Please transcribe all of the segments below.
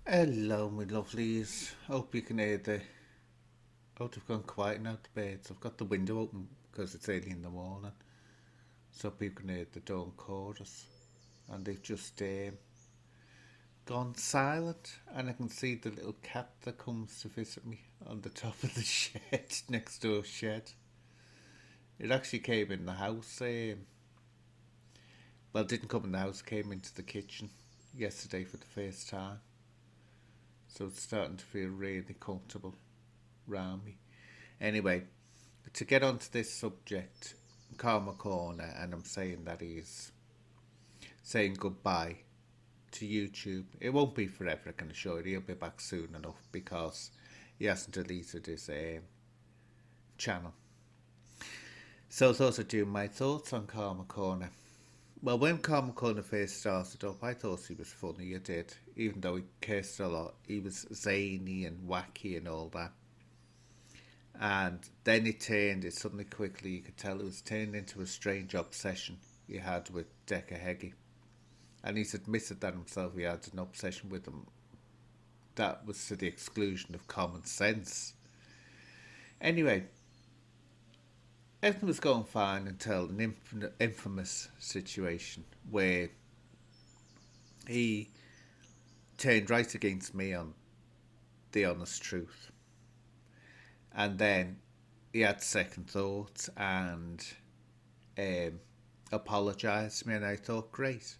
Hello, my lovelies. Hope you can hear the. Out have gone quiet now, the birds. I've got the window open because it's early in the morning, so people can hear the dawn chorus. And they've just gone silent, and I can see the little cat that comes to visit me on the top of the shed, next door shed. It actually came in the house. Well, it didn't come in the house, came into the kitchen yesterday for the first time. So it's starting to feel really comfortable around me. Anyway, to get onto this subject, Karma Corner, and I'm saying that he's saying goodbye to YouTube. It won't be forever, I can assure you. He'll be back soon enough because he hasn't deleted his channel. So those are doing my thoughts on Karma Corner. Well, when Karma Corner first started up, I thought he was funny. I did, even though he cursed a lot. He was zany and wacky and all that. And then it suddenly quickly, you could tell it was turned into a strange obsession he had with Decker Heggie. And he's admitted that himself, he had an obsession with him that was to the exclusion of common sense. Anyway, everything was going fine until an infamous situation where he turned right against me on the honest truth. And then he had second thoughts and um, apologised to me, and I thought, great.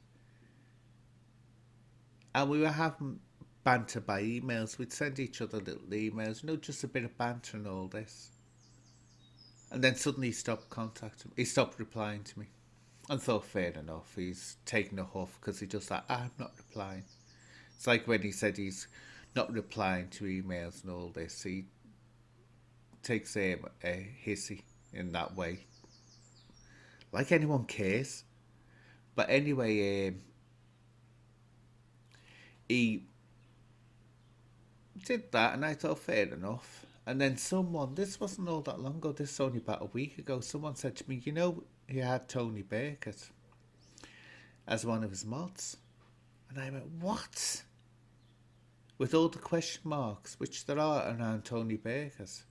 And we were having banter by emails. We'd send each other little emails, just a bit of banter and all this. And then suddenly he stopped contacting me. He stopped replying to me. And thought, fair enough, he's taking a huff because he just like, I'm not replying. It's like when he said he's not replying to emails and all this. He takes a hissy in that way. Like anyone cares. But anyway, he did that, and I thought, fair enough. And then this wasn't all that long ago, this was only about a week ago, someone said to me, he had Tony Burkett as one of his mods. And I went, what? With all the question marks, which there are around Tony Burkett.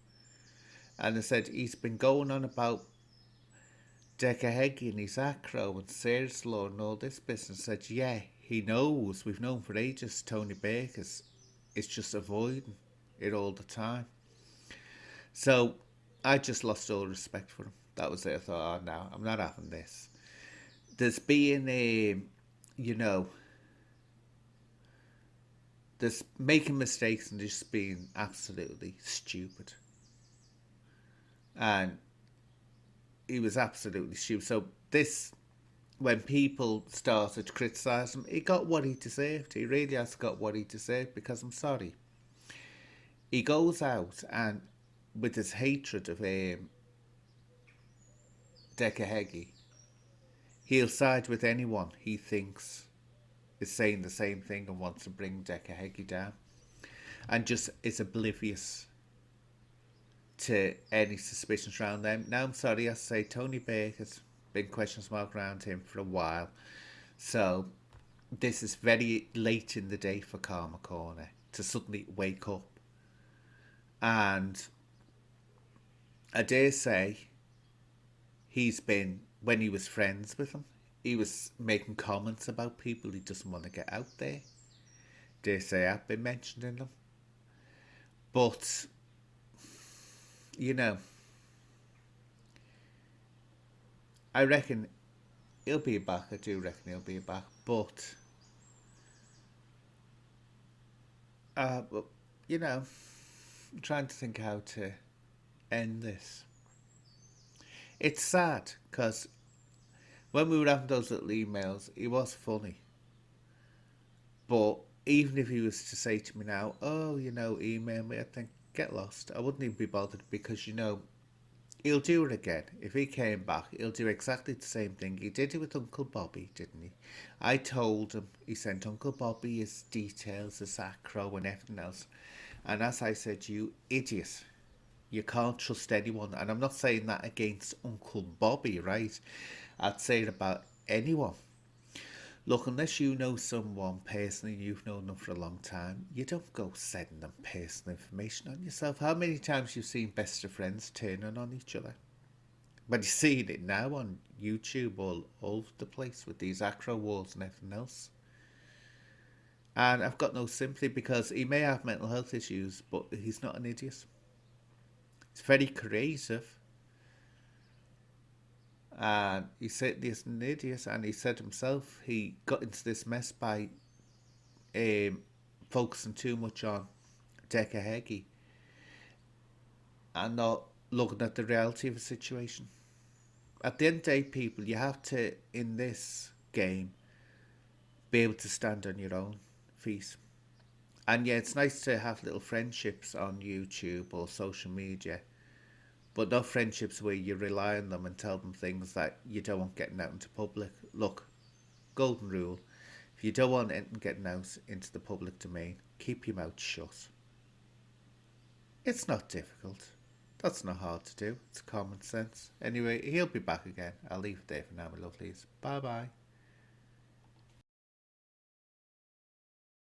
And I said, he's been going on about Decker Heggie and his acro and Sears Law and all this business. I said, yeah, he knows. We've known for ages Tony Burkett is just avoiding it all the time. So I just lost all respect for him. That was it. I thought, oh no, I'm not having this. There's been you know, there's making mistakes and just being absolutely stupid. And he was absolutely stupid. So when people started to criticise him, he got what he deserved. He really has got what he deserved because I'm sorry. He goes out and with his hatred of Decker Heggie, he'll side with anyone he thinks is saying the same thing and wants to bring Decker Heggie down, and just is oblivious to any suspicions around them. Now, I'm sorry, I say Tony Baker's been questions mark around him for a while, so this is very late in the day for Karma Corner to suddenly wake up. And I dare say when he was friends with him, he was making comments about people he doesn't want to get out there. Dare say I've been mentioning them. But, you know, I reckon he'll be back. I do reckon he'll be back. But, well, I'm trying to think how to end this. It's sad because when we were having those little emails, he was funny. But even if he was to say to me now, oh, email me, I think, get lost. I wouldn't even be bothered because, he'll do it again. If he came back, he'll do exactly the same thing. He did it with Uncle Bobby, didn't he? I told him, he sent Uncle Bobby his details, his acro and everything else. And as I said, you idiot, you can't trust anyone. And I'm not saying that against Uncle Bobby, right? I'd say it about anyone. Look, unless you know someone personally, you've known them for a long time, you don't go sending them personal information on yourself. How many times you've seen best of friends turning on each other? But you're seeing it now on YouTube all over the place with these acro wars and everything else. And I've got no sympathy because he may have mental health issues, but he's not an idiot. He's very creative. And he said he's an idiot, and he said himself he got into this mess by um, focusing too much on Dekahegi and not looking at the reality of the situation. At the end of the day, people, you have to, in this game, be able to stand on your own feet. And yeah, it's nice to have little friendships on YouTube or social media, but not friendships where you rely on them and tell them things that you don't want getting out into public. Look, golden rule: if you don't want anything getting out into the public domain, keep your mouth shut. It's not difficult. That's not hard to do. It's common sense. Anyway, he'll be back again. I'll leave it there for now, my lovelies. Bye bye.